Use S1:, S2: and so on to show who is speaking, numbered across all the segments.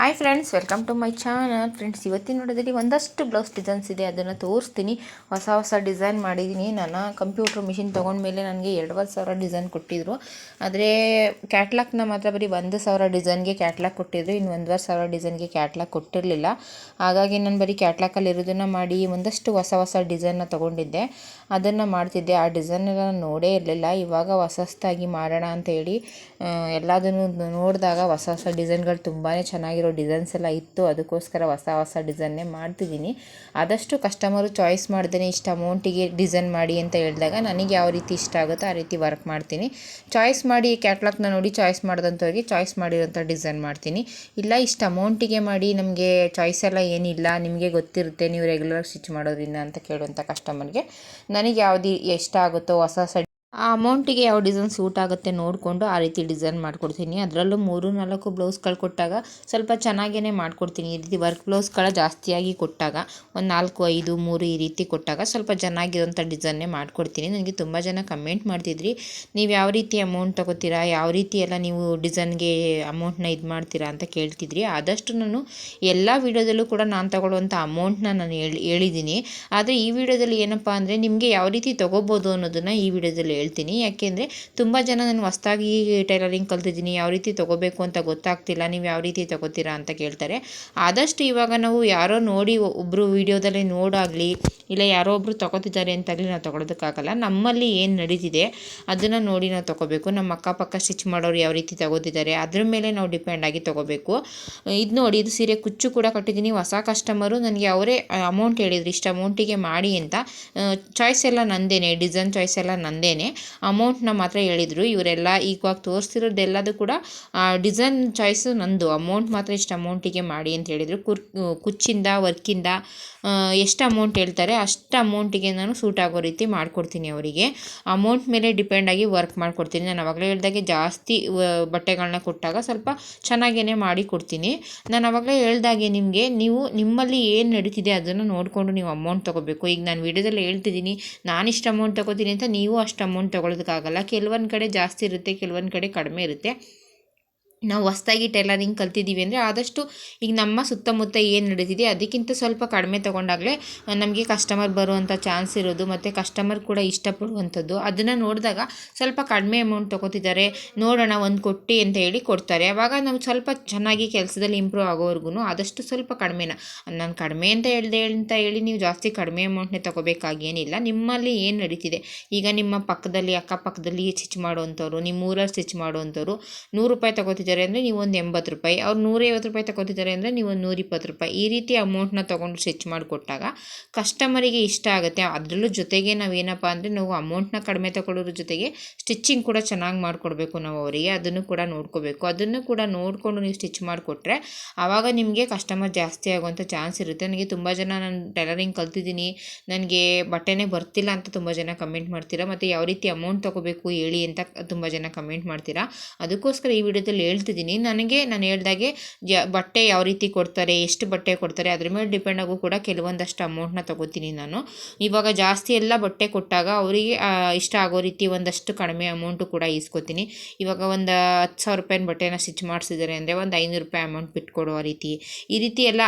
S1: Hi friends, welcome to my channel. Friends, ಇವತ್ತಿನ ನೋಡೋದಲ್ಲಿ ಒಂದಷ್ಟು ಬ್ಲೌಸ್ ಡಿಸೈನ್ಸ್ ಇದೆ, ಅದನ್ನು ತೋರಿಸ್ತೀನಿ. ಹೊಸ ಡಿಸೈನ್ ಮಾಡಿದ್ದೀನಿ. ನಾನು ಕಂಪ್ಯೂಟರ್ ಮಿಷಿನ್ ತೊಗೊಂಡ್ಮೇಲೆ ನನಗೆ 2,500 ಡಿಸೈನ್ ಕೊಟ್ಟಿದ್ದರು. ಆದರೆ ಕ್ಯಾಟ್ಲಾಗ್ನ ಮಾತ್ರ ಬರೀ 1,000 ಡಿಸೈನ್ಗೆ ಕ್ಯಾಟ್ಲಾಗ್ ಕೊಟ್ಟಿದ್ರು, ಇನ್ನು 1,500 ಡಿಸೈನ್ಗೆ ಕ್ಯಾಟ್ಲಾಗ್ ಕೊಟ್ಟಿರಲಿಲ್ಲ. ಹಾಗಾಗಿ ನಾನು ಬರೀ ಕ್ಯಾಟ್ಲಾಗಲ್ಲಿ ಇರೋದನ್ನು ಮಾಡಿ ಒಂದಷ್ಟು ಹೊಸ ಡಿಸೈನ್ನ ತೊಗೊಂಡಿದ್ದೆ, ಅದನ್ನು ಮಾಡ್ತಿದ್ದೆ. ಆ ಡಿಸೈನೆಲ್ಲ ನೋಡೇ ಇರಲಿಲ್ಲ. ಇವಾಗ ಹೊಸದಾಗಿ ಮಾಡೋಣ ಅಂತ ಹೇಳಿ ಎಲ್ಲದನ್ನು ನೋಡಿದಾಗ ಹೊಸ ಡಿಸೈನ್ಗಳು ತುಂಬಾ ಚೆನ್ನಾಗಿರೋ ಡಿಸೈನ್ಸ್ ಎಲ್ಲ ಇತ್ತು. ಅದಕ್ಕೋಸ್ಕರ ಹೊಸ ಡಿಸೈನ್ನೇ ಮಾಡ್ತಿದ್ದೀನಿ. ಆದಷ್ಟು ಕಸ್ಟಮರು ಚಾಯ್ಸ್ ಮಾಡ್ದೇ ಇಷ್ಟು ಅಮೌಂಟಿಗೆ ಡಿಸೈನ್ ಮಾಡಿ ಅಂತ ಹೇಳಿದಾಗ ನನಗೆ ಯಾವ ರೀತಿ ಇಷ್ಟ ಆಗುತ್ತೋ ಆ ರೀತಿ ವರ್ಕ್ ಮಾಡ್ತೀನಿ. ಚಾಯ್ಸ್ ಮಾಡಿ ಕ್ಯಾಟ್ಲಾಗ್ನ ನೋಡಿ ಚಾಯ್ಸ್ ಮಾಡಿದಂಥವ್ರಿಗೆ ಚಾಯ್ಸ್ ಮಾಡಿರೋಂಥ ಡಿಸೈನ್ ಮಾಡ್ತೀನಿ. ಇಲ್ಲ ಇಷ್ಟು ಅಮೌಂಟಿಗೆ ಮಾಡಿ, ನಮಗೆ ಚಾಯ್ಸ್ ಎಲ್ಲ ಏನಿಲ್ಲ, ನಿಮಗೆ ಗೊತ್ತಿರುತ್ತೆ ನೀವು ರೆಗ್ಯುಲರ್ ಸ್ಟಿಚ್ ಮಾಡೋದ್ರಿಂದ ಅಂತ ಕೇಳುವಂಥ ಕಸ್ಟಮರ್ಗೆ ನನಗೆ ಯಾವುದು ಇಷ್ಟ ಆಗುತ್ತೋ ಹೊಸ ಆ ಅಮೌಂಟಿಗೆ ಯಾವ ಡಿಸೈನ್ ಸೂಟ್ ಆಗುತ್ತೆ ನೋಡಿಕೊಂಡು ಆ ರೀತಿ ಡಿಸೈನ್ ಮಾಡಿಕೊಡ್ತೀನಿ. ಅದರಲ್ಲೂ 3-4 ಬ್ಲೌಸ್ಗಳು ಕೊಟ್ಟಾಗ ಸ್ವಲ್ಪ ಚೆನ್ನಾಗೇ ಮಾಡಿಕೊಡ್ತೀನಿ. ಈ ರೀತಿ ವರ್ಕ್ ಬ್ಲೌಸ್ಗಳ ಜಾಸ್ತಿಯಾಗಿ ಕೊಟ್ಟಾಗ ಒಂದು 4, 5, 3 ಈ ರೀತಿ ಕೊಟ್ಟಾಗ ಸ್ವಲ್ಪ ಚೆನ್ನಾಗಿರೋಂಥ ಡಿಸೈನ್ನೇ ಮಾಡಿಕೊಡ್ತೀನಿ. ನನಗೆ ತುಂಬ ಜನ ಕಮೆಂಟ್ ಮಾಡ್ತಿದ್ರಿ, ನೀವು ಯಾವ ರೀತಿ ಅಮೌಂಟ್ ತೊಗೋತೀರಾ, ಯಾವ ರೀತಿ ಎಲ್ಲ ನೀವು ಡಿಸೈನ್ಗೆ ಅಮೌಂಟ್ನ ಇದು ಮಾಡ್ತೀರಾ ಅಂತ ಕೇಳ್ತಿದ್ರಿ. ಆದಷ್ಟು ನಾನು ಎಲ್ಲ ವೀಡಿಯೋದಲ್ಲೂ ಕೂಡ ನಾನು ತೊಗೊಳ್ಳುವಂಥ ಅಮೌಂಟ್ನ ನಾನು ಹೇಳಿದ್ದೀನಿ. ಆದರೆ ಈ ವಿಡಿಯೋದಲ್ಲಿ ಏನಪ್ಪ ಅಂದರೆ ನಿಮಗೆ ಯಾವ ರೀತಿ ತೊಗೋಬೋದು ಅನ್ನೋದನ್ನು ಈ ವಿಡಿಯೋದಲ್ಲಿ ಹೇಳ್ತೀನಿ. ಯಾಕೆಂದರೆ ತುಂಬ ಜನ ನಾನು ಹೊಸದಾಗಿ ಟೈಲರಿಂಗ್ ಕಲ್ತಿದ್ದೀನಿ, ಯಾವ ರೀತಿ ತೊಗೋಬೇಕು ಅಂತ ಗೊತ್ತಾಗ್ತಿಲ್ಲ, ನೀವು ಯಾವ ರೀತಿ ತೊಗೋತೀರಾ ಅಂತ ಕೇಳ್ತಾರೆ. ಆದಷ್ಟು ಇವಾಗ ನಾವು ಯಾರೋ ನೋಡಿ ಒಬ್ಬರು ವೀಡಿಯೋದಲ್ಲಿ ನೋಡಾಗಲಿ, ಇಲ್ಲ ಯಾರೋ ಒಬ್ಬರು ತೊಗೋತಿದ್ದಾರೆ ಅಂತಾಗಲಿ ನಾವು ತೊಗೊಳೋದಕ್ಕಾಗಲ್ಲ. ನಮ್ಮಲ್ಲಿ ಏನು ನಡೀತಿದೆ ಅದನ್ನು ನೋಡಿ ನಾವು ತೊಗೋಬೇಕು. ನಮ್ಮ ಅಕ್ಕಪಕ್ಕ ಸ್ಟಿಚ್ ಮಾಡೋರು ಯಾವ ರೀತಿ ತೊಗೋತಿದ್ದಾರೆ ಅದ್ರ ಮೇಲೆ ನಾವು ಡಿಪೆಂಡ್ ಆಗಿ ತೊಗೋಬೇಕು. ಇದು ನೋಡಿ, ಇದು ಸೀರೆ ಕುಚ್ಚು ಕೂಡ ಕಟ್ಟಿದ್ದೀನಿ. ಹೊಸ ಕಸ್ಟಮರು ನನಗೆ ಅವರೇ ಅಮೌಂಟ್ ಹೇಳಿದ್ರು, ಇಷ್ಟು ಅಮೌಂಟಿಗೆ ಮಾಡಿ ಅಂತ. ಚಾಯ್ಸ್ ಎಲ್ಲ ನಂದೇನೆ, ಡಿಸೈನ್ ಚಾಯ್ಸ್ ಎಲ್ಲ ನಂದೇನೆ, ಅಮೌಂಟ್ನ ಮಾತ್ರ ಹೇಳಿದರು. ಇವರೆಲ್ಲ ಈಗವಾಗ ತೋರಿಸ್ತಿರೋದೆಲ್ಲದು ಕೂಡ ಡಿಸೈನ್ ಚಾಯ್ಸು ನಂದು, ಅಮೌಂಟ್ ಮಾತ್ರ ಇಷ್ಟು ಅಮೌಂಟಿಗೆ ಮಾಡಿ ಅಂತ ಹೇಳಿದರು. ಕುಚ್ಚಿಂದ ವರ್ಕಿಂದ ಎಷ್ಟು ಅಮೌಂಟ್ ಹೇಳ್ತಾರೆ ಅಷ್ಟು ಅಮೌಂಟಿಗೆ ನಾನು ಸೂಟ್ ಆಗೋ ರೀತಿ ಮಾಡಿಕೊಡ್ತೀನಿ. ಅವರಿಗೆ ಅಮೌಂಟ್ ಮೇಲೆ ಡಿಪೆಂಡಾಗಿ ವರ್ಕ್ ಮಾಡಿಕೊಡ್ತೀನಿ. ನಾನು ಆವಾಗಲೇ ಹೇಳಿದಾಗೆ ಜಾಸ್ತಿ ಬಟ್ಟೆಗಳನ್ನ ಕೊಟ್ಟಾಗ ಸ್ವಲ್ಪ ಚೆನ್ನಾಗೇ ಮಾಡಿ ಕೊಡ್ತೀನಿ. ನಾನು ಆವಾಗಲೇ ಹೇಳ್ದಾಗೆ ನೀವು ನಿಮ್ಮಲ್ಲಿ ಏನು ನಡೀತಿದೆ ಅದನ್ನು ನೋಡಿಕೊಂಡು ನೀವು ಅಮೌಂಟ್ ತೊಗೋಬೇಕು. ಈಗ ನಾನು ವೀಡಿಯೋದಲ್ಲಿ ಹೇಳ್ತಿದ್ದೀನಿ, ನಾನು ಇಷ್ಟು ಅಮೌಂಟ್ ತೊಗೋತೀನಿ ಅಂತ ನೀವು ಅಷ್ಟು ಅಮೌಂಟ್ ತೊಗೊಳೋದಕ್ಕಾಗಲ್ಲ. ಕೆಲವೊಂದು ಕಡೆ ಜಾಸ್ತಿ ಇರುತ್ತೆ, ಕೆಲವೊಂದು ಕಡೆ ಕಡಿಮೆ ಇರುತ್ತೆ. ನಾವು ಹೊಸದಾಗಿ ಟೈಲರಿಂಗ್ ಕಲ್ತಿದ್ದೀವಿ ಅಂದರೆ ಆದಷ್ಟು ಈಗ ನಮ್ಮ ಸುತ್ತಮುತ್ತ ಏನು ನಡೀತಿದೆ ಅದಕ್ಕಿಂತ ಸ್ವಲ್ಪ ಕಡಿಮೆ ತೊಗೊಂಡಾಗಲೇ ನಮಗೆ ಕಸ್ಟಮರ್ ಬರುವಂಥ ಚಾನ್ಸ್ ಇರೋದು, ಮತ್ತು ಕಸ್ಟಮರ್ ಕೂಡ ಇಷ್ಟಪಡುವಂಥದ್ದು. ಅದನ್ನು ನೋಡಿದಾಗ ಸ್ವಲ್ಪ ಕಡಿಮೆ ಅಮೌಂಟ್ ತೊಗೋತಿದ್ದಾರೆ, ನೋಡೋಣ ಒಂದು ಕೊಟ್ಟು ಅಂತ ಹೇಳಿ ಕೊಡ್ತಾರೆ. ಆವಾಗ ನಾವು ಸ್ವಲ್ಪ ಚೆನ್ನಾಗಿ ಕೆಲಸದಲ್ಲಿ ಇಂಪ್ರೂವ್ ಆಗೋವರೆಗೂ ಆದಷ್ಟು ಸ್ವಲ್ಪ ಕಡಿಮೆನ, ನಾನು ಕಡಿಮೆ ಅಂತ ಹೇಳಿ ನೀವು ಜಾಸ್ತಿ ಕಡಿಮೆ ಅಮೌಂಟ್ನೇ ತೊಗೋಬೇಕಾಗೇನಿಲ್ಲ. ನಿಮ್ಮಲ್ಲಿ ಏನು ನಡೀತಿದೆ, ಈಗ ನಿಮ್ಮ ಪಕ್ಕದಲ್ಲಿ ಅಕ್ಕಪಕ್ಕದಲ್ಲಿ ಸ್ಟಿಚ್ ಮಾಡುವಂಥವ್ರು, ನಿಮ್ಮ ಊರಲ್ಲಿ ಸ್ಟಿಚ್ ಮಾಡುವಂಥವ್ರು 100 ರೂಪಾಯಿ ತೊಗೋತಿದ್ದಾರೆ ಅಂದರೆ ನೀವು ಒಂದು 80 ರೂಪಾಯಿ, ಅವ್ರು 150 ರೂಪಾಯಿ ತೊಗೋತಿದ್ದಾರೆ ಅಂದರೆ ನೀವು ಒಂದು 120 ರೂಪಾಯಿ, ಈ ರೀತಿ ಅಮೌಂಟ್ನ ತೊಗೊಂಡು ಸ್ಟಿಚ್ ಮಾಡಿಕೊಟ್ಟಾಗ ಕಸ್ಟಮರಿಗೆ ಇಷ್ಟ ಆಗುತ್ತೆ. ಅದರಲ್ಲೂ ಜೊತೆಗೆ ನಾವೇನಪ್ಪ ಅಂದರೆ ನಾವು ಅಮೌಂಟ್ನ ಕಡಿಮೆ ತೊಗೊಳ್ಳೋದ್ರ ಜೊತೆಗೆ ಸ್ಟಿಚ್ಚಿಂಗ್ ಕೂಡ ಚೆನ್ನಾಗಿ ಮಾಡಿಕೊಡ್ಬೇಕು ನಾವು ಅವರಿಗೆ, ಅದನ್ನು ಕೂಡ ನೋಡ್ಕೋಬೇಕು. ಅದನ್ನು ಕೂಡ ನೋಡಿಕೊಂಡು ನೀವು ಸ್ಟಿಚ್ ಮಾಡಿಕೊಟ್ರೆ ಆವಾಗ ನಿಮಗೆ ಕಸ್ಟಮರ್ ಜಾಸ್ತಿ ಆಗುವಂಥ ಚಾನ್ಸ್ ಇರುತ್ತೆ. ನನಗೆ ತುಂಬ ಜನ ನಾನು ಟೈಲರಿಂಗ್ ಕಲ್ತಿದ್ದೀನಿ, ನನಗೆ ಬಟ್ಟೆನೇ ಬರ್ತಿಲ್ಲ ಅಂತ ತುಂಬ ಜನ ಕಮೆಂಟ್ ಮಾಡ್ತೀರಾ, ಮತ್ತು ಯಾವ ರೀತಿ ಅಮೌಂಟ್ ತೊಗೋಬೇಕು ಹೇಳಿ ಅಂತ ತುಂಬ ಜನ ಕಮೆಂಟ್ ಮಾಡ್ತೀರಾ. ಅದಕ್ಕೋಸ್ಕರ ಈ ವಿಡಿಯೋದಲ್ಲಿ ಹೇಳ್ತಿದ್ದೀನಿ. ನಾನು ಹೇಳ್ದಾಗೆ ಬಟ್ಟೆ ಯಾವ ರೀತಿ ಕೊಡ್ತಾರೆ, ಎಷ್ಟು ಬಟ್ಟೆ ಕೊಡ್ತಾರೆ ಅದ್ರ ಮೇಲೆ ಡಿಪೆಂಡ್ ಆಗೋ ಕೂಡ ಕೆಲವೊಂದಷ್ಟು ಅಮೌಂಟ್ನ ತೊಗೋತೀನಿ ನಾನು. ಇವಾಗ ಜಾಸ್ತಿ ಎಲ್ಲ ಬಟ್ಟೆ ಕೊಟ್ಟಾಗ ಅವರಿಗೆ ಇಷ್ಟ ಆಗೋ ರೀತಿ ಒಂದಷ್ಟು ಕಡಿಮೆ ಅಮೌಂಟು ಕೂಡ ಇಸ್ಕೊತೀನಿ. ಇವಾಗ ಒಂದು 10,000 ರೂಪಾಯಿನ ಬಟ್ಟೆನ ಸ್ಟಿಚ್ ಮಾಡಿಸಿದ್ದಾರೆ ಅಂದರೆ ಒಂದು 500 ರೂಪಾಯಿ ಅಮೌಂಟ್ ಬಿಟ್ಕೊಡೋ ರೀತಿ, ಈ ರೀತಿ ಎಲ್ಲ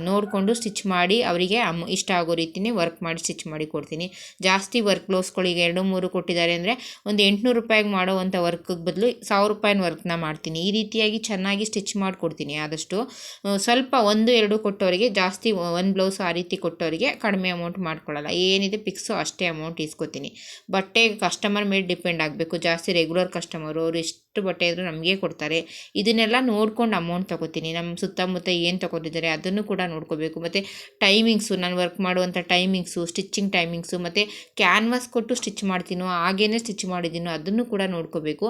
S1: ನೋಡಿಕೊಂಡು ಸ್ಟಿಚ್ ಮಾಡಿ ಅವರಿಗೆ ಇಷ್ಟ ಆಗೋ ರೀತಿಯೇ ವರ್ಕ್ ಮಾಡಿ ಸ್ಟಿಚ್ ಮಾಡಿ ಕೊಡ್ತೀನಿ. ಜಾಸ್ತಿ ವರ್ಕ್ ಬ್ಲೌಸ್ಗಳಿಗೆ 2-3 ಕೊಟ್ಟಿದ್ದಾರೆ ಅಂದರೆ ಒಂದು 800 ರೂಪಾಯಿಗೆ ಮಾಡೋವಂಥ ವರ್ಕಿಗೆ ಬದಲು 1,000 ರೂಪಾಯಿನ ವರ್ಕ್ನ ಮಾಡ್ತೀನಿ. ಈ ರೀತಿಯಾಗಿ ಚೆನ್ನಾಗಿ ಸ್ಟಿಚ್ ಮಾಡಿಕೊಡ್ತೀನಿ. ಆದಷ್ಟು ಸ್ವಲ್ಪ 1-2 ಕೊಟ್ಟವರಿಗೆ, ಜಾಸ್ತಿ ಒಂದು ಬ್ಲೌಸ್ ಆ ರೀತಿ ಕೊಟ್ಟವರಿಗೆ ಕಡಿಮೆ ಅಮೌಂಟ್ ಮಾಡ್ಕೊಳ್ಳಲ್ಲ. ಏನಿದೆ ಫಿಕ್ಸು ಅಷ್ಟೇ ಅಮೌಂಟ್ ಇಸ್ಕೊತೀನಿ. ಬಟ್ಟೆ ಕಸ್ಟಮರ್ ಮೇಲೆ ಡಿಪೆಂಡ್ ಆಗಬೇಕು. ಜಾಸ್ತಿ ರೆಗ್ಯುಲರ್ ಕಸ್ಟಮರು ಅವರು ಎಷ್ಟು ಬಟ್ಟೆ ಇದ್ದರೂ ನಮಗೆ ಕೊಡ್ತಾರೆ. ಇದನ್ನೆಲ್ಲ ನೋಡ್ಕೊಂಡು ಅಮೌಂಟ್ ತೊಗೋತೀನಿ. ನಮ್ಮ ಸುತ್ತಮುತ್ತ ಏನು ತೊಗೊತಿದ್ದಾರೆ ಅದನ್ನು ಕೂಡ ನೋಡ್ಕೋಬೇಕು. ಮತ್ತು ಟೈಮಿಂಗ್ಸು, ನಾನು ವರ್ಕ್ ಮಾಡುವಂಥ ಟೈಮಿಂಗ್ಸು, ಸ್ಟಿಚ್ಚಿಂಗ್ ಟೈಮಿಂಗ್ಸು, ಮತ್ತು ಕ್ಯಾನ್ವಾಸ್ ಕೊಟ್ಟು ಸ್ಟಿಚ್ ಮಾಡ್ತೀನೋ ಹಾಗೇ ಸ್ಟಿಚ್ ಮಾಡಿದ್ದೀನೋ ಅದನ್ನು ಕೂಡ ನೋಡ್ಕೋಬೇಕು.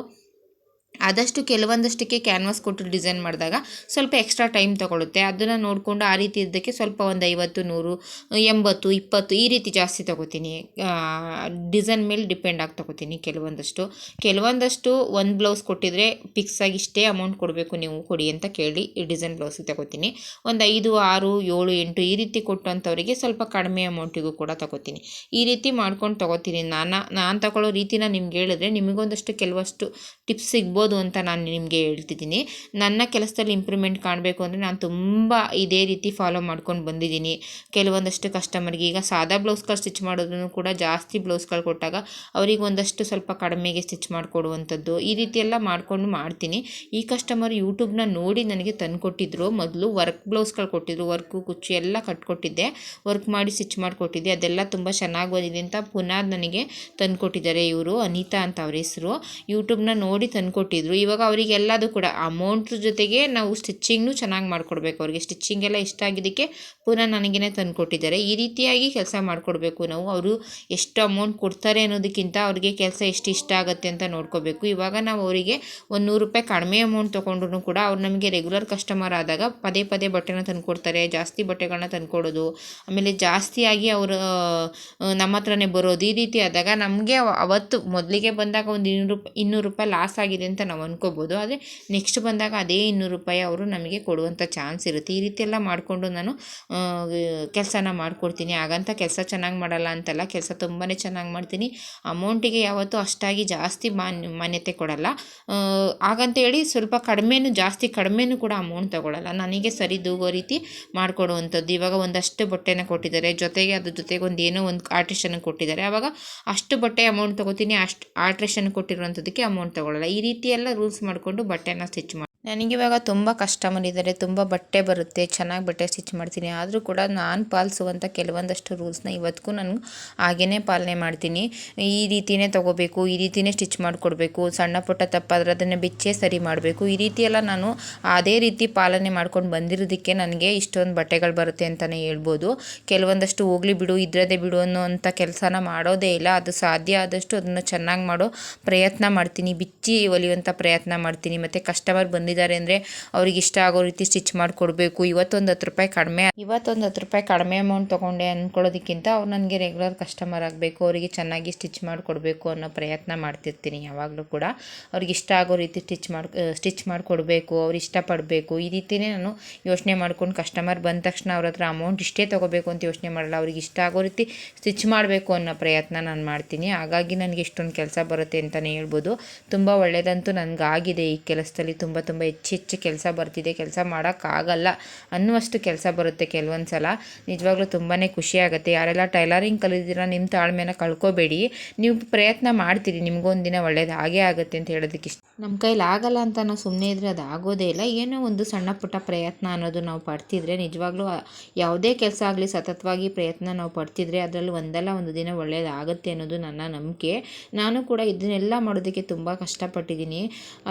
S1: ಆದಷ್ಟು ಕೆಲವೊಂದಷ್ಟಕ್ಕೆ ಕ್ಯಾನ್ವಾಸ್ ಕೊಟ್ಟು ಡಿಸೈನ್ ಮಾಡಿದಾಗ ಸ್ವಲ್ಪ ಎಕ್ಸ್ಟ್ರಾ ಟೈಮ್ ತೊಗೊಳುತ್ತೆ. ಅದನ್ನು ನೋಡಿಕೊಂಡು ಆ ರೀತಿ ಇದ್ದಕ್ಕೆ ಸ್ವಲ್ಪ ಒಂದು 50, 100, 80, 20 ಈ ರೀತಿ ಜಾಸ್ತಿ ತೊಗೋತೀನಿ. ಡಿಸೈನ್ ಮೇಲೆ ಡಿಪೆಂಡ್ ಆಗಿ ತೊಗೋತೀನಿ. ಕೆಲವೊಂದಷ್ಟು ಒಂದು ಬ್ಲೌಸ್ ಕೊಟ್ಟಿದ್ರೆ ಫಿಕ್ಸ್ ಆಗಿ ಇಷ್ಟೇ ಅಮೌಂಟ್ ಕೊಡಬೇಕು ನೀವು ಕೊಡಿ ಅಂತ ಕೇಳಿ ಈ ಡಿಸೈನ್ ಬ್ಲೌಸಿಗೆ ತೊಗೋತೀನಿ. ಒಂದು 5, 6, 7, 8 ಈ ರೀತಿ ಕೊಟ್ಟಂಥವರಿಗೆ ಸ್ವಲ್ಪ ಕಡಿಮೆ ಅಮೌಂಟಿಗೂ ಕೂಡ ತೊಗೋತೀನಿ. ಈ ರೀತಿ ಮಾಡ್ಕೊಂಡು ತೊಗೋತೀನಿ. ನಾನು ತೊಗೊಳ್ಳೋ ರೀತಿನ ನಿಮ್ಗೆ ಹೇಳಿದ್ರೆ ನಿಮಗೊಂದಷ್ಟು ಕೆಲವಷ್ಟು ಟಿಪ್ಸ್ ಸಿಗ್ಬೋದು ಕೊಡ್ಬೋದು ಅಂತ ನಾನು ನಿಮಗೆ ಹೇಳ್ತಿದ್ದೀನಿ. ನನ್ನ ಕೆಲಸದಲ್ಲಿ ಇಂಪ್ರೂವ್ಮೆಂಟ್ ಕಾಣಬೇಕು ಅಂದರೆ ನಾನು ತುಂಬ ಇದೇ ರೀತಿ ಫಾಲೋ ಮಾಡ್ಕೊಂಡು ಬಂದಿದ್ದೀನಿ. ಕೆಲವೊಂದಷ್ಟು ಕಸ್ಟಮರ್ಗೆ ಈಗ ಸಾದಾ ಬ್ಲೌಸ್ಗಳು ಸ್ಟಿಚ್ ಮಾಡೋದನ್ನು ಕೂಡ ಜಾಸ್ತಿ ಬ್ಲೌಸ್ಗಳು ಕೊಟ್ಟಾಗ ಅವರಿಗೆ ಒಂದಷ್ಟು ಸ್ವಲ್ಪ ಕಡಿಮೆಗೆ ಸ್ಟಿಚ್ ಮಾಡಿಕೊಡುವಂಥದ್ದು, ಈ ರೀತಿ ಎಲ್ಲ ಮಾಡಿಕೊಂಡು ಮಾಡ್ತೀನಿ. ಈ ಕಸ್ಟಮರ್ ಯೂಟ್ಯೂಬ್ನ ನೋಡಿ ನನಗೆ ತಂದುಕೊಟ್ಟಿದ್ರು. ಮೊದಲು ವರ್ಕ್ ಬ್ಲೌಸ್ಗಳು ಕೊಟ್ಟಿದ್ರು, ವರ್ಕು ಕುಚ್ಚು ಎಲ್ಲ ಕಟ್ಕೊಟ್ಟಿದ್ದೆ, ವರ್ಕ್ ಮಾಡಿ ಸ್ಟಿಚ್ ಮಾಡಿಕೊಟ್ಟಿದ್ದೆ. ಅದೆಲ್ಲ ತುಂಬ ಚೆನ್ನಾಗಿ ಬಂದಿದೆ ಅಂತ ಪುನಃ ನನಗೆ ತಂದುಕೊಟ್ಟಿದ್ದಾರೆ. ಇವರು ಅನಿತಾ ಅಂತ ಅವ್ರ ಹೆಸರು. ಯೂಟ್ಯೂಬ್ನ ನೋಡಿ ತಂದುಕೊಟ್ಟಿದ್ರು. ಇವಾಗ ಅವರಿಗೆಲ್ಲದು ಕೂಡ ಅಮೌಂಟ್ ಜೊತೆಗೆ ನಾವು ಸ್ಟಿಚ್ಚಿಂಗ್ನು ಚೆನ್ನಾಗಿ ಮಾಡಿಕೊಡ್ಬೇಕು. ಅವ್ರಿಗೆ ಸ್ಟಿಚ್ಚಿಂಗ್ ಎಲ್ಲ ಇಷ್ಟ ಆಗಿದ್ದಕ್ಕೆ ಪುನಃ ನನಗೇ ತಂದುಕೊಟ್ಟಿದ್ದಾರೆ. ಈ ರೀತಿಯಾಗಿ ಕೆಲಸ ಮಾಡಿಕೊಡ್ಬೇಕು ನಾವು. ಅವರು ಎಷ್ಟು ಅಮೌಂಟ್ ಕೊಡ್ತಾರೆ ಅನ್ನೋದಕ್ಕಿಂತ ಅವ್ರಿಗೆ ಕೆಲಸ ಎಷ್ಟು ಇಷ್ಟ ಆಗುತ್ತೆ ಅಂತ ನೋಡ್ಕೋಬೇಕು. ಇವಾಗ ನಾವು ಅವರಿಗೆ ಒಂದು 100 ರೂಪಾಯಿ ಕಡಿಮೆ ಅಮೌಂಟ್ ತೊಗೊಂಡ್ರು ಕೂಡ ಅವ್ರು ನಮಗೆ ರೆಗ್ಯುಲರ್ ಕಸ್ಟಮರ್ ಆದಾಗ ಪದೇ ಪದೇ ಬಟ್ಟೆನ ತಂದುಕೊಡ್ತಾರೆ, ಜಾಸ್ತಿ ಬಟ್ಟೆಗಳನ್ನ ತಂದುಕೊಡೋದು, ಆಮೇಲೆ ಜಾಸ್ತಿಯಾಗಿ ಅವರು ನಮ್ಮ ಹತ್ರನೇ ಬರೋದು. ಈ ರೀತಿ ಆದಾಗ ನಮಗೆ ಅವತ್ತು ಮೊದಲಿಗೆ ಬಂದಾಗ ಒಂದು 200 ರೂಪಾಯಿ ಲಾಸ್ ಆಗಿದೆ ಅಂತ ನಾವು ಅನ್ಕೋಬೋದು. ಆದರೆ ನೆಕ್ಸ್ಟ್ ಬಂದಾಗ ಅದೇ 200 ರೂಪಾಯಿ ಅವರು ನಮಗೆ ಕೊಡುವಂಥ ಚಾನ್ಸ್ ಇರುತ್ತೆ. ಈ ರೀತಿ ಎಲ್ಲ ಮಾಡಿಕೊಂಡು ನಾನು ಕೆಲಸನ ಮಾಡಿಕೊಡ್ತೀನಿ. ಹಾಗಂತ ಕೆಲಸ ಚೆನ್ನಾಗಿ ಮಾಡಲ್ಲ ಅಂತಲ್ಲ, ಕೆಲಸ ತುಂಬಾ ಚೆನ್ನಾಗಿ ಮಾಡ್ತೀನಿ. ಅಮೌಂಟಿಗೆ ಯಾವತ್ತೂ ಅಷ್ಟಾಗಿ ಜಾಸ್ತಿ ಮಾನ್ಯತೆ ಕೊಡಲ್ಲ. ಹಾಗಂತೇಳಿ ಸ್ವಲ್ಪ ಜಾಸ್ತಿ ಕಡಿಮೆನೂ ಕೂಡ ಅಮೌಂಟ್ ತೊಗೊಳ್ಳಲ್ಲ. ನನಗೆ ಸರಿ ದೂಗೋ ರೀತಿ ಮಾಡಿಕೊಡುವಂಥದ್ದು. ಇವಾಗ ಒಂದಷ್ಟು ಬಟ್ಟೆನ ಕೊಟ್ಟಿದ್ದಾರೆ, ಜೊತೆಗೆ ಅದ್ರ ಜೊತೆಗೆ ಏನೋ ಒಂದು ಆಲ್ಟ್ರೇಷನ್ ಕೊಟ್ಟಿದ್ದಾರೆ. ಆವಾಗ ಅಷ್ಟು ಬಟ್ಟೆ ಅಮೌಂಟ್ ತೊಗೋತೀನಿ, ಅಷ್ಟು ಆಲ್ಟ್ರೇಷನ್ ಕೊಟ್ಟಿರುವಂಥದ್ದಕ್ಕೆ ಅಮೌಂಟ್ ತೊಗೊಳ್ಳಲ್ಲ. ಈ ರೀತಿ ಎಲ್ಲ ರೂಲ್ಸ್ ಮಾಡಿಕೊಂಡು ಬಟ್ಟೆನ ಸ್ಟಿಚ್ ಮಾಡಿ ನನಗಿವಾಗ ತುಂಬ ಕಸ್ಟಮರ್ ಇದ್ದಾರೆ, ತುಂಬ ಬಟ್ಟೆ ಬರುತ್ತೆ, ಚೆನ್ನಾಗಿ ಬಟ್ಟೆ ಸ್ಟಿಚ್ ಮಾಡ್ತೀನಿ. ಆದರೂ ಕೂಡ ನಾನು ಪಾಲಿಸುವಂಥ ಕೆಲವೊಂದಷ್ಟು ರೂಲ್ಸ್ನ ಇವತ್ತಿಗೂ ನಾನು ಹಾಗೇ ಪಾಲನೆ ಮಾಡ್ತೀನಿ. ಈ ರೀತಿಯೇ ತೊಗೋಬೇಕು, ಈ ರೀತಿಯೇ ಸ್ಟಿಚ್ ಮಾಡಿಕೊಡ್ಬೇಕು, ಸಣ್ಣ ಪುಟ್ಟ ತಪ್ಪಾದರೆ ಅದನ್ನು ಬಿಚ್ಚೇ ಸರಿ ಮಾಡಬೇಕು. ಈ ರೀತಿಯೆಲ್ಲ ನಾನು ಅದೇ ರೀತಿ ಪಾಲನೆ ಮಾಡ್ಕೊಂಡು ಬಂದಿರೋದಕ್ಕೆ ನನಗೆ ಇಷ್ಟೊಂದು ಬಟ್ಟೆಗಳು ಬರುತ್ತೆ ಅಂತಲೇ ಹೇಳ್ಬೋದು. ಕೆಲವೊಂದಷ್ಟು ಹೋಗಲಿ ಬಿಡು, ಇದ್ರದೇ ಬಿಡು ಅನ್ನೋಂಥ ಕೆಲಸನ ಮಾಡೋದೇ ಇಲ್ಲ. ಅದು ಸಾಧ್ಯ ಆದಷ್ಟು ಅದನ್ನು ಚೆನ್ನಾಗಿ ಮಾಡೋ ಪ್ರಯತ್ನ ಮಾಡ್ತೀನಿ, ಬಿಚ್ಚಿ ಹೊಲಿಯುವಂಥ ಪ್ರಯತ್ನ ಮಾಡ್ತೀನಿ. ಮತ್ತು ಕಸ್ಟಮರ್ ಬಂದಿದ್ದಾರೆ ಅಂದರೆ ಅವ್ರಿಗೆ ಇಷ್ಟ ಆಗೋ ರೀತಿ ಸ್ಟಿಚ್ ಮಾಡಿಕೊಡ್ಬೇಕು. ಇವತ್ತೊಂದು 10 ರೂಪಾಯಿ ಕಡಿಮೆ ಅಮೌಂಟ್ ತೊಗೊಂಡೆ ಅಂದ್ಕೊಳ್ಳೋದಕ್ಕಿಂತ ಅವ್ರು ನನಗೆ ರೆಗ್ಯುಲರ್ ಕಸ್ಟಮರ್ ಆಗಬೇಕು, ಅವರಿಗೆ ಚೆನ್ನಾಗಿ ಸ್ಟಿಚ್ ಮಾಡಿಕೊಡ್ಬೇಕು ಅನ್ನೋ ಪ್ರಯತ್ನ ಮಾಡ್ತಿರ್ತೀನಿ. ಯಾವಾಗಲೂ ಕೂಡ ಅವ್ರಿಗೆ ಇಷ್ಟ ಆಗೋ ರೀತಿ ಸ್ಟಿಚ್ ಮಾಡಿಕೊಡ್ಬೇಕು, ಅವ್ರು ಇಷ್ಟಪಡಬೇಕು. ಈ ರೀತಿಯೇ ನಾನು ಯೋಚನೆ ಮಾಡ್ಕೊಂಡು ಕಸ್ಟಮರ್ ಬಂದ ತಕ್ಷಣ ಅವ್ರ ಹತ್ರ ಅಮೌಂಟ್ ಇಷ್ಟೇ ತೊಗೋಬೇಕು ಅಂತ ಯೋಚನೆ ಮಾಡಲ್ಲ. ಅವ್ರಿಗೆ ಇಷ್ಟ ಆಗೋ ರೀತಿ ಸ್ಟಿಚ್ ಮಾಡಬೇಕು ಅನ್ನೋ ಪ್ರಯತ್ನ ನಾನು ಮಾಡ್ತೀನಿ. ಹಾಗಾಗಿ ನನಗೆ ಇಷ್ಟೊಂದು ಕೆಲಸ ಬರುತ್ತೆ ಅಂತಲೇ ಹೇಳ್ಬೋದು. ತುಂಬ ಒಳ್ಳೆಯದಂತೂ ನನಗಾಗಿದೆ. ಈ ಕೆಲಸದಲ್ಲಿ ತುಂಬ ಹೆಚ್ಚು ಕೆಲಸ ಬರ್ತಿದೆ. ಕೆಲಸ ಮಾಡೋಕ್ಕಾಗಲ್ಲ ಅನ್ನುವಷ್ಟು ಕೆಲಸ ಬರುತ್ತೆ ಕೆಲವೊಂದು ಸಲ. ನಿಜವಾಗ್ಲೂ ತುಂಬಾ ಖುಷಿಯಾಗುತ್ತೆ. ಯಾರೆಲ್ಲ ಟೈಲರಿಂಗ್ ಕಲಿದಿರ ನಿಮ್ಮ ತಾಳ್ಮೆನ ಕಳ್ಕೊಬೇಡಿ. ನೀವು ಪ್ರಯತ್ನ ಮಾಡ್ತೀರಿ, ನಿಮಗೊಂದಿನ ಒಳ್ಳೇದು ಹಾಗೇ ಆಗುತ್ತೆ ಅಂತ ಹೇಳೋದಕ್ಕೆ ಇಷ್ಟ. ನಮ್ಮ ಕೈಲಿ ಆಗಲ್ಲ ಅಂತ ನಾವು ಸುಮ್ಮನೆ ಇದ್ದರೆ ಅದು ಆಗೋದೇ ಇಲ್ಲ. ಏನೋ ಒಂದು ಸಣ್ಣ ಪುಟ್ಟ ಪ್ರಯತ್ನ ಅನ್ನೋದು ನಾವು ಪಡ್ತಿದ್ರೆ, ನಿಜವಾಗ್ಲೂ ಯಾವುದೇ ಕೆಲಸ ಆಗಲಿ ಸತತವಾಗಿ ಪ್ರಯತ್ನ ನಾವು ಪಡ್ತಿದ್ರೆ ಅದರಲ್ಲಿ ಒಂದಲ್ಲ ಒಂದು ದಿನ ಒಳ್ಳೇದಾಗುತ್ತೆ ಅನ್ನೋದು ನನ್ನ ನಂಬಿಕೆ. ನಾನು ಕೂಡ ಇದನ್ನೆಲ್ಲ ಮಾಡೋದಕ್ಕೆ ತುಂಬ ಕಷ್ಟಪಟ್ಟಿದ್ದೀನಿ.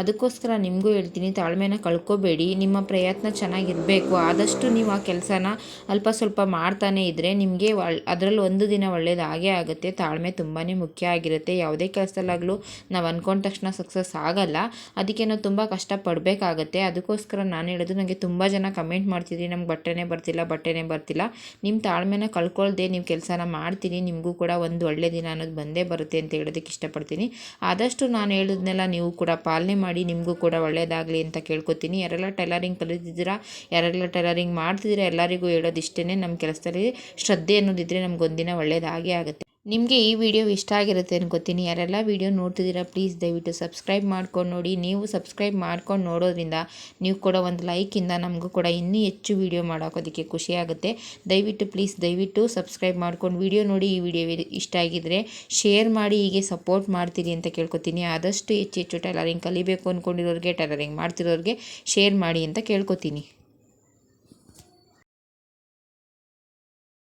S1: ಅದಕ್ಕೋಸ್ಕರ ನಿಮಗೂ ಹೇಳ್ತೀನಿ, ತಾಳ್ಮೆನ ಕಳ್ಕೊಬೇಡಿ. ನಿಮ್ಮ ಪ್ರಯತ್ನ ಚೆನ್ನಾಗಿರಬೇಕು. ಆದಷ್ಟು ನೀವು ಆ ಕೆಲಸನ ಅಲ್ಪ ಸ್ವಲ್ಪ ಮಾಡ್ತಾನೆ ಇದ್ದರೆ ನಿಮಗೆ ಅದರಲ್ಲಿ ಒಂದು ದಿನ ಒಳ್ಳೇದಾಗೇ ಆಗುತ್ತೆ. ತಾಳ್ಮೆ ತುಂಬಾ ಮುಖ್ಯ ಆಗಿರುತ್ತೆ. ಯಾವುದೇ ಕೆಲಸದಲ್ಲಾಗಲೂ ನಾವು ಅಂದ್ಕೊಂಡ ತಕ್ಷಣ ಸಕ್ಸಸ್ ಆಗಲ್ಲ. ಅದಕ್ಕೆ ನಾವು ತುಂಬ ಕಷ್ಟಪಡಬೇಕಾಗತ್ತೆ. ಅದಕ್ಕೋಸ್ಕರ ನಾನು ಹೇಳೋದು, ನನಗೆ ತುಂಬ ಜನ ಕಮೆಂಟ್ ಮಾಡ್ತಿದ್ರಿ, ನಮ್ಗೆ ಬಟ್ಟೆನೇ ಬರ್ತಿಲ್ಲ. ನಿಮ್ಮ ತಾಳ್ಮೆನ ಕಳ್ಕೊಳ್ದೆ ನೀವು ಕೆಲಸನ ಮಾಡ್ತೀನಿ, ನಿಮಗೂ ಕೂಡ ಒಂದು ಒಳ್ಳೆ ದಿನ ಅನ್ನೋದು ಬಂದೇ ಬರುತ್ತೆ ಅಂತ ಹೇಳೋದಕ್ಕೆ ಇಷ್ಟಪಡ್ತೀನಿ. ಆದಷ್ಟು ನಾನು ಹೇಳಿದ್ನೆಲ್ಲ ನೀವು ಕೂಡ ಪಾಲನೆ ಮಾಡಿ, ನಿಮಗೂ ಕೂಡ ಒಳ್ಳೆಯದಾಗಲಿ ಅಂತ ಕೇಳ್ಕೊತೀನಿ. ಯಾರೆಲ್ಲ ಟೈಲರಿಂಗ್ ಕಲಿತಿದ್ದೀರಾ, ಯಾರೆಲ್ಲ ಟೈಲರಿಂಗ್ ಮಾಡ್ತಿದ್ದೀರಾ, ಎಲ್ಲರಿಗೂ ಹೇಳೋದು ಇಷ್ಟೇ, ನಮ್ಮ ಕೆಲಸದಲ್ಲಿ ಶ್ರದ್ಧೆ ಅನ್ನೋದಿದ್ದರೆ ನಮಗೊಂದಿನ ಒಳ್ಳೆಯದಾಗೇ ಆಗುತ್ತೆ. ನಿಮಗೆ ಈ ವಿಡಿಯೋ ಇಷ್ಟ ಆಗಿರುತ್ತೆ ಅನ್ಕೋತೀನಿ. ಯಾರೆಲ್ಲ ವಿಡಿಯೋ ನೋಡ್ತಿದ್ದೀರಾ ಪ್ಲೀಸ್ ದಯವಿಟ್ಟು ಸಬ್ಸ್ಕ್ರೈಬ್ ಮಾಡ್ಕೊಂಡು ನೋಡಿ. ನೀವು ಸಬ್ಸ್ಕ್ರೈಬ್ ಮಾಡ್ಕೊಂಡು ನೋಡೋದ್ರಿಂದ, ನೀವು ಕೊಡೋ ಒಂದು ಲೈಕಿಂದ ನಮಗೂ ಕೂಡ ಇನ್ನೂ ಹೆಚ್ಚು ವಿಡಿಯೋ ಮಾಡೋಕೋದಕ್ಕೆ ಖುಷಿಯಾಗುತ್ತೆ. ದಯವಿಟ್ಟು ಸಬ್ಸ್ಕ್ರೈಬ್ ಮಾಡ್ಕೊಂಡು ವಿಡಿಯೋ ನೋಡಿ. ಈ ವಿಡಿಯೋ ಇಷ್ಟ ಆಗಿದ್ದರೆ ಶೇರ್ ಮಾಡಿ, ಹೀಗೆ ಸಪೋರ್ಟ್ ಮಾಡ್ತೀರಿ ಅಂತ ಕೇಳ್ಕೊತೀನಿ. ಆದಷ್ಟು ಹೆಚ್ಚು ಟೈಲರಿಂಗ್ ಕಲಿಬೇಕು ಅಂದ್ಕೊಂಡಿರೋರಿಗೆ, ಟೈಲರಿಂಗ್ ಮಾಡ್ತಿರೋರಿಗೆ ಶೇರ್ ಮಾಡಿ ಅಂತ ಕೇಳ್ಕೊತೀನಿ.